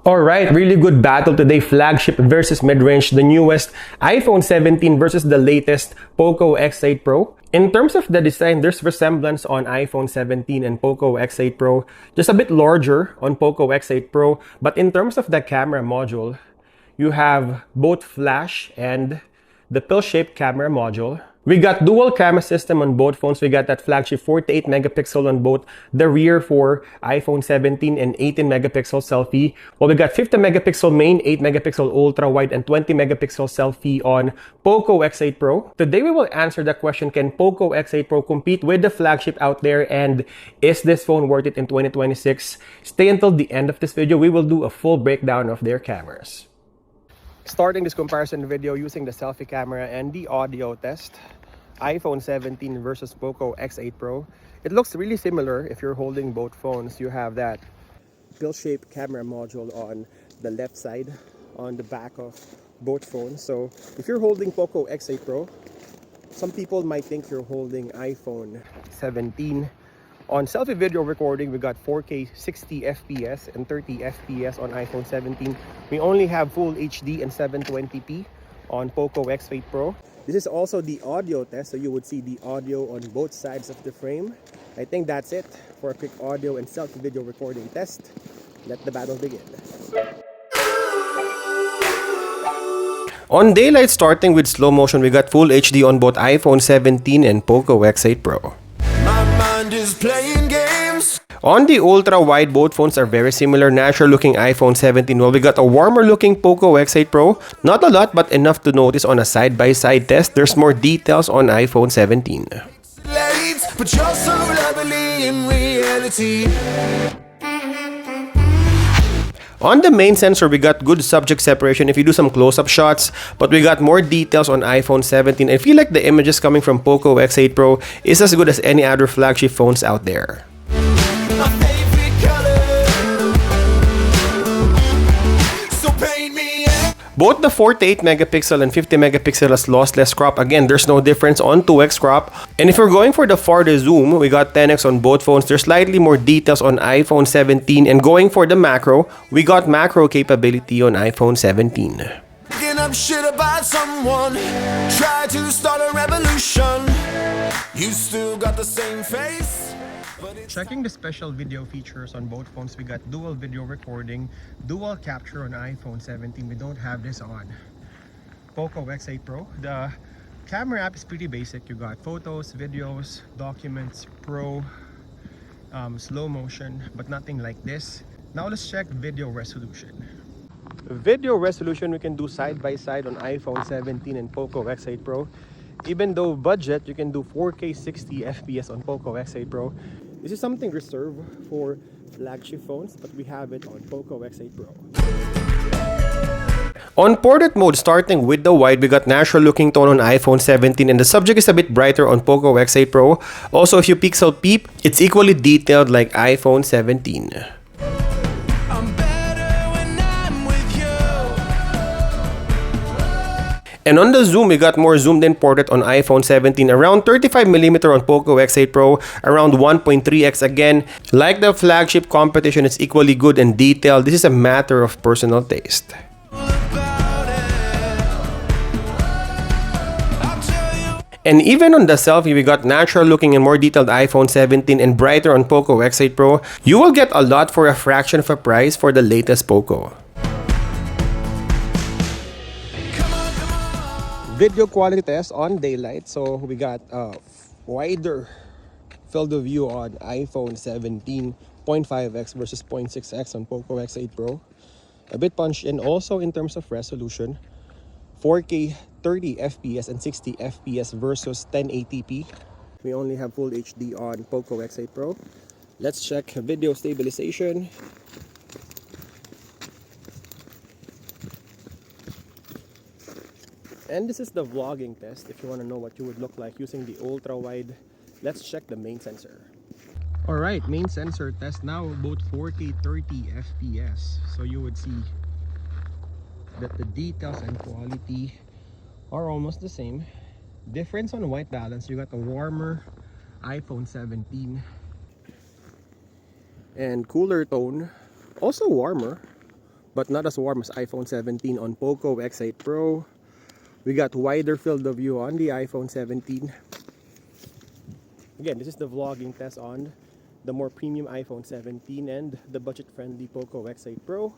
Alright, really good battle today. Flagship versus mid-range. The newest iPhone 17 versus the latest POCO X8 Pro. In terms of the design, there's resemblance on iPhone 17 and POCO X8 Pro. Just a bit larger on POCO X8 Pro. But in terms of the camera module, you have both flash and the pill-shaped camera module. We got dual camera system on both phones. We got that flagship 48 megapixel on both the rear for iPhone 17 and 18 megapixel selfie. Well, we got 50 megapixel main, 8 megapixel ultra wide, and 20 megapixel selfie on POCO X8 Pro. Today we will answer the question, can POCO X8 Pro compete with the flagship out there, and is this phone worth it in 2026? Stay until the end of this video. We will do a full breakdown of their cameras. Starting this comparison video using the selfie camera and the audio test, iPhone 17 versus POCO X8 Pro. It looks really similar if you're holding both phones. You have that pill-shaped camera module on the left side on the back of both phones. So if you're holding POCO X8 Pro, some people might think you're holding iPhone 17. On selfie video recording, we got 4K 60 FPS and 30 FPS on iPhone 17. We only have full HD and 720p on POCO X8 Pro. This is also the audio test, so you would see the audio on both sides of the frame. I think that's it for a quick audio and selfie video recording test. Let the battle begin. On daylight, starting with slow motion, we got full HD on both iPhone 17 and POCO X8 Pro. On the ultra-wide, both phones are very similar. Natural-looking iPhone 17. Well, we got a warmer-looking POCO X8 Pro. Not a lot, but enough to notice on a side-by-side test. There's more details on iPhone 17. But you're so lovely in reality. On the main sensor, we got good subject separation if you do some close-up shots, but we got more details on iPhone 17. I feel like the images coming from POCO X8 Pro is as good as any other flagship phones out there. Both the 48 megapixel and 50 megapixel has lossless crop. Again, there's no difference on 2x crop. And if we're going for the farther zoom, we got 10x on both phones. There's slightly more details on iPhone 17. And going for the macro, we got macro capability on iPhone 17. Up shit about someone, try to start a revolution. You still got the same face. Checking the special video features on both phones, we got dual video recording, dual capture on iPhone 17. We don't have this on POCO X8 Pro. The camera app is pretty basic. You got photos, videos, documents, pro, slow motion, but nothing like this. Now let's check video resolution. Video resolution we can do side by side on iPhone 17 and POCO X8 Pro. Even though budget, you can do 4K 60 FPS on POCO X8 Pro. This is something reserved for flagship phones, but we have it on POCO X8 Pro. On portrait mode, starting with the wide, we got natural looking tone on iPhone 17 and the subject is a bit brighter on POCO X8 Pro. Also, if you pixel peep, it's equally detailed like iPhone 17. And on the zoom, we got more zoomed in portrait on iPhone 17, around 35mm on POCO X8 Pro, around 1.3x again. Like the flagship competition, it's equally good and detailed. This is a matter of personal taste. And even on the selfie, we got natural looking and more detailed iPhone 17 and brighter on POCO X8 Pro. You will get a lot for a fraction of a price for the latest POCO. Video quality test on daylight, so we got wider field of view on iPhone 17, 0.5x versus 0.6x on POCO X8 Pro. A bit punched in also in terms of resolution, 4K 30 FPS and 60 FPS versus 1080p. We only have full HD on POCO X8 Pro. Let's check video stabilization. And this is the vlogging test if you want to know what you would look like using the ultra wide. Let's check the main sensor. Alright, main sensor test now, both 4K 30 FPS. So you would see that the details and quality are almost the same. Difference on white balance, you got a warmer iPhone 17 and cooler tone, also warmer but not as warm as iPhone 17 on POCO X8 Pro. We got wider field of view on the iPhone 17. Again, this is the vlogging test on the more premium iPhone 17 and the budget-friendly POCO X8 Pro.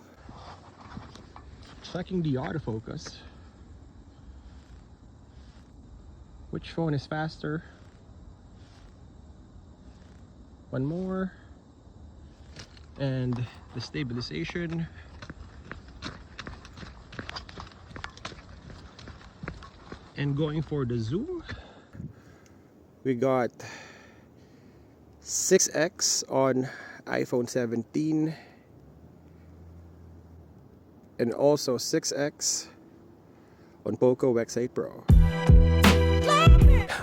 Checking the autofocus. Which phone is faster? One more. And the stabilization. And going for the zoom, we got 6x on iPhone 17 and also 6x on POCO X8 Pro.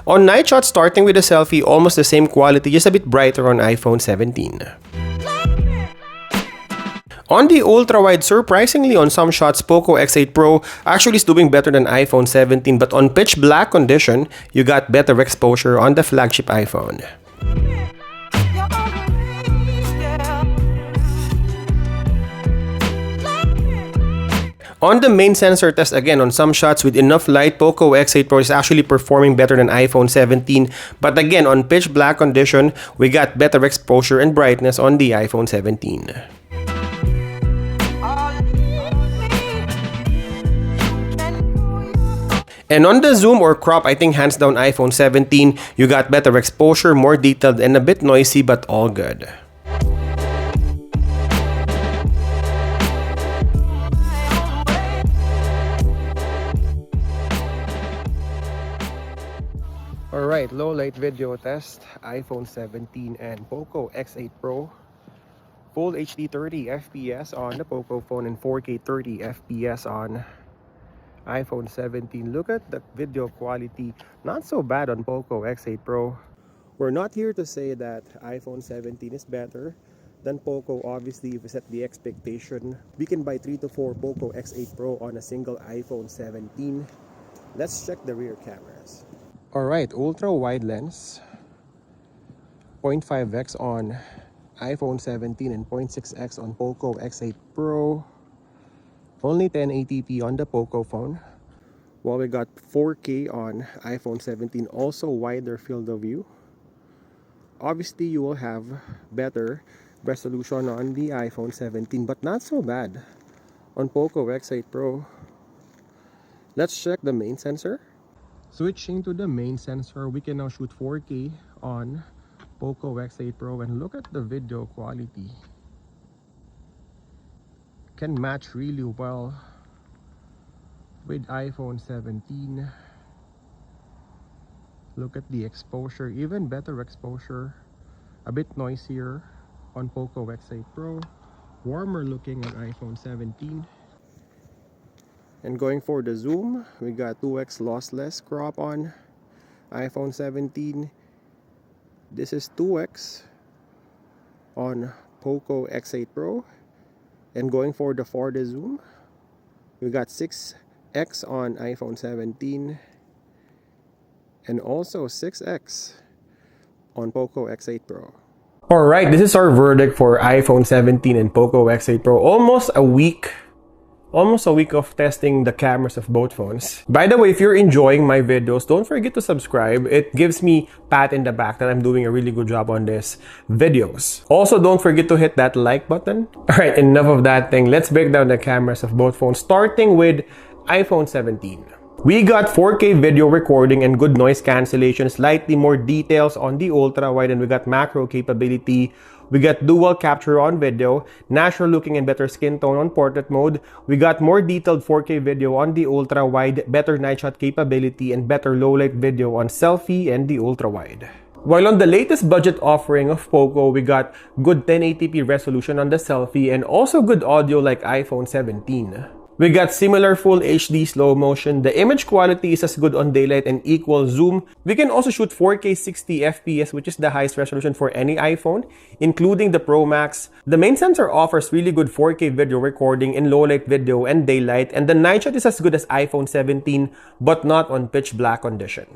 On night shot, starting with the selfie, almost the same quality, just a bit brighter on iPhone 17. On the ultra-wide, surprisingly on some shots, POCO X8 Pro actually is doing better than iPhone 17, but on pitch black condition, you got better exposure on the flagship iPhone. On the main sensor test, again, on some shots with enough light, POCO X8 Pro is actually performing better than iPhone 17. But again, on pitch black condition, we got better exposure and brightness on the iPhone 17. And on the zoom or crop, I think hands down iPhone 17, you got better exposure, more detailed, and a bit noisy, but all good. Alright, low light video test, iPhone 17 and POCO X8 Pro. Full HD 30 FPS on the POCO phone and 4K 30 FPS on iPhone 17. Look at the video quality, not so bad on POCO X8 Pro. We're not here to say that iPhone 17 is better than POCO. Obviously, if we set the expectation, we can buy 3 to 4 POCO X8 Pro on a single iPhone 17. Let's check the rear cameras. Alright, ultra wide lens, 0.5x on iPhone 17 and 0.6x on POCO X8 Pro. Only 1080p on the POCO phone. While we got 4K on iPhone 17, also wider field of view. Obviously, you will have better resolution on the iPhone 17, but not so bad on POCO X8 Pro. Let's check the main sensor. Switching to the main sensor, we can now shoot 4K on POCO X8 Pro, and look at the video quality. Can match really well with iPhone 17. Look at the exposure, even better exposure, a bit noisier on POCO X8 Pro, warmer looking on iPhone 17. And going for the zoom, we got 2x lossless crop on iPhone 17. This is 2x on POCO X8 Pro. And going for the 4D zoom, we got 6x on iPhone 17 and also 6x on POCO X8 Pro. Alright, this is our verdict for iPhone 17 and POCO X8 Pro. Almost a week of testing the cameras of both phones. By the way, if you're enjoying my videos, don't forget to subscribe. It gives me a pat in the back that I'm doing a really good job on these videos. Also, don't forget to hit that like button. Alright, enough of that thing. Let's break down the cameras of both phones, starting with iPhone 17. We got 4K video recording and good noise cancellation, slightly more details on the ultra-wide, and we got macro capability. We got dual capture on video, natural looking and better skin tone on portrait mode. We got more detailed 4K video on the ultra-wide, better night shot capability, and better low-light video on selfie and the ultra-wide. While on the latest budget offering of POCO, we got good 1080p resolution on the selfie and also good audio like iPhone 17. We got similar full HD slow motion. The image quality is as good on daylight and equal zoom. We can also shoot 4K 60 FPS, which is the highest resolution for any iPhone, including the Pro Max. The main sensor offers really good 4K video recording in low light video and daylight, and the night shot is as good as iPhone 17, but not on pitch black condition.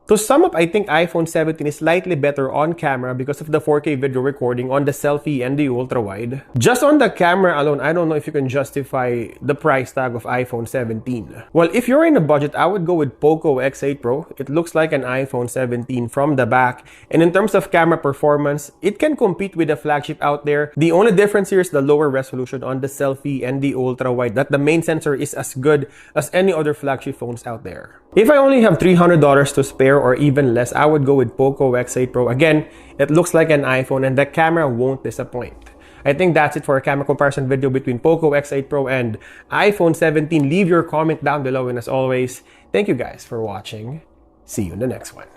To sum up, I think iPhone 17 is slightly better on camera because of the 4K video recording on the selfie and the ultra-wide. Just on the camera alone, I don't know if you can justify the price tag of iPhone 17. Well, if you're in a budget, I would go with POCO X8 Pro. It looks like an iPhone 17 from the back. And in terms of camera performance, it can compete with the flagship out there. The only difference here is the lower resolution on the selfie and the ultra-wide. That the main sensor is as good as any other flagship phones out there. If I only have $300 to spare or even less, I would go with POCO X8 Pro. Again, it looks like an iPhone and the camera won't disappoint. I think that's it for a camera comparison video between POCO X8 Pro and iPhone 17. Leave your comment down below, and as always, thank you guys for watching. See you in the next one.